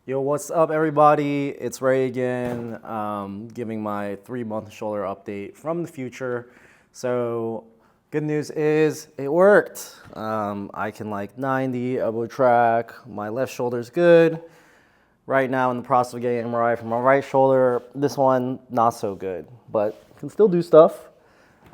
Yo, what's up, everybody? It's Ray again, giving my 3-month shoulder update from the future. So, good news is it worked. I can like 90, elbow track. My left shoulder's good. Right now, in the process of getting MRI for my right shoulder. This one, not so good, but can still do stuff.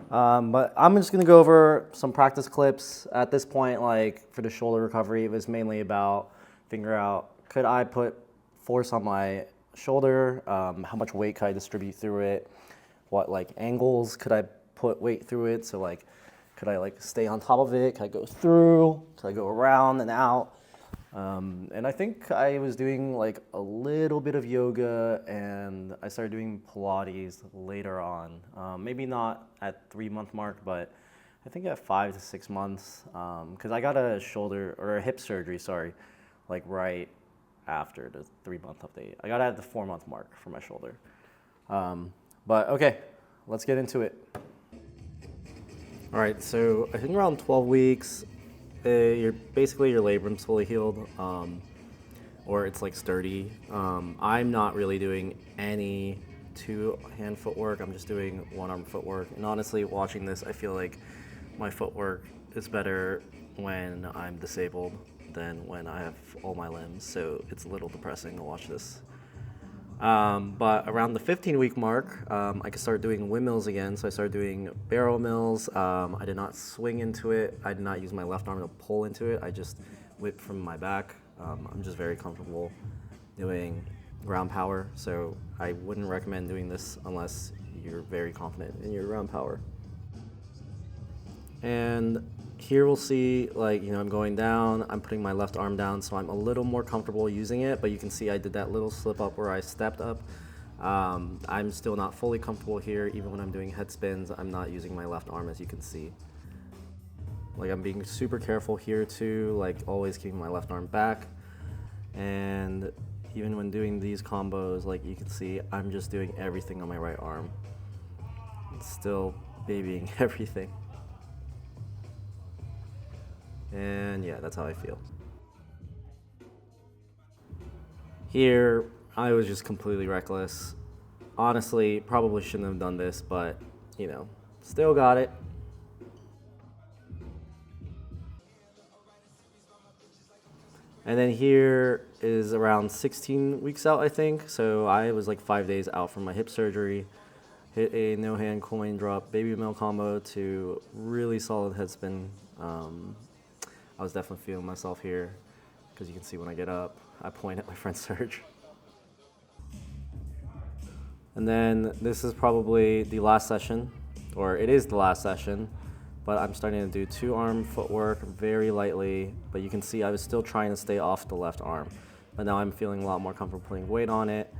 But I'm just gonna go over some practice clips. At this point, like for the shoulder recovery, it was mainly about figuring out, could I put force on my shoulder? How much weight could I distribute through it? What like angles could I put weight through it? So like, could I like stay on top of it? Could I go through? Could I go around and out? And I think I was doing like a little bit of yoga, and I started doing Pilates later on. Maybe not at 3-month mark, but I think at 5 to 6 months, because I got a shoulder or a hip surgery, sorry, like right after the 3-month update. I got it at the 4-month mark for my shoulder. But okay, let's get into it. All right, so I think around 12 weeks, your labrum's fully healed, or it's like sturdy. I'm not really doing any 2-hand footwork. I'm just doing 1-arm footwork. And honestly, watching this, I feel like my footwork is better when I'm disabled than when I have all my limbs. So it's a little depressing to watch this. But around the 15-week mark, I could start doing windmills again. So I started doing barrel mills. I did not swing into it. I did not use my left arm to pull into it. I just whipped from my back. I'm just very comfortable doing ground power. So I wouldn't recommend doing this unless you're very confident in your ground power. And here we'll see, like, I'm going down, I'm putting my left arm down, so I'm a little more comfortable using it, but you can see I did that little slip up where I stepped up. I'm still not fully comfortable here. Even when I'm doing head spins, I'm not using my left arm, as you can see. Like, I'm being super careful here too, like always keeping my left arm back. And even when doing these combos, like you can see, I'm just doing everything on my right arm. It's still babying everything. And yeah, that's how I feel. Here, I was just completely reckless. Honestly, probably shouldn't have done this, but still got it. And then here is around 16 weeks out, I think. So I was like 5 days out from my hip surgery. Hit a no-hand coin drop baby mill combo to really solid head spin. I was definitely feeling myself here, because you can see when I get up, I point at my front surge. And then this is probably the last session, or it is the last session, but I'm starting to do 2-arm footwork very lightly, but you can see I was still trying to stay off the left arm. But now I'm feeling a lot more comfortable putting weight on it.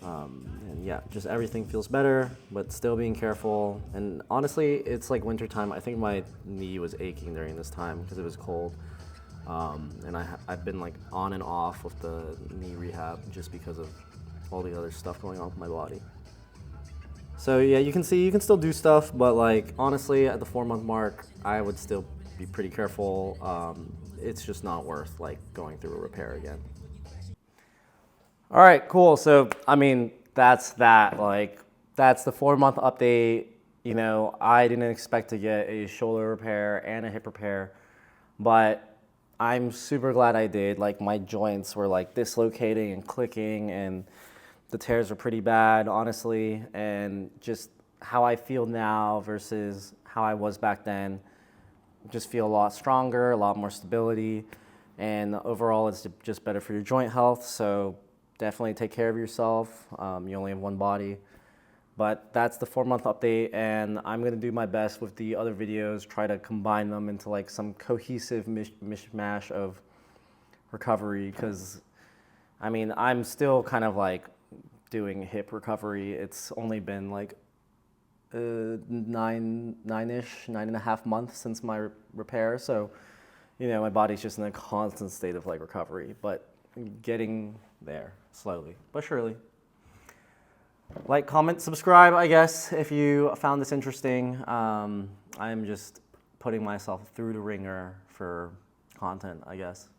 And yeah, just everything feels better, but still being careful. And honestly, it's like wintertime. I think my knee was aching during this time because it was cold. And I've been like on and off with the knee rehab just because of all the other stuff going on with my body. So yeah, you can see you can still do stuff, but like honestly, at the 4-month mark, I would still be pretty careful. It's just not worth like going through a repair again. All right, cool. So, I mean, that's that. Like, that's the 4-month update. I didn't expect to get a shoulder repair and a hip repair, but I'm super glad I did. Like, my joints were like dislocating and clicking, and the tears were pretty bad, honestly. And just how I feel now versus how I was back then, just feel a lot stronger, a lot more stability, and overall, it's just better for your joint health. So definitely take care of yourself. You only have one body. But that's the 4-month update, and I'm gonna do my best with the other videos, try to combine them into like some cohesive mishmash of recovery, because I mean, I'm still kind of like doing hip recovery. It's only been like 9.5 months since my repair. So, my body's just in a constant state of like recovery, but getting there slowly but surely. Like, comment, subscribe, I guess, if you found this interesting. I'm just putting myself through the ringer for content, I guess.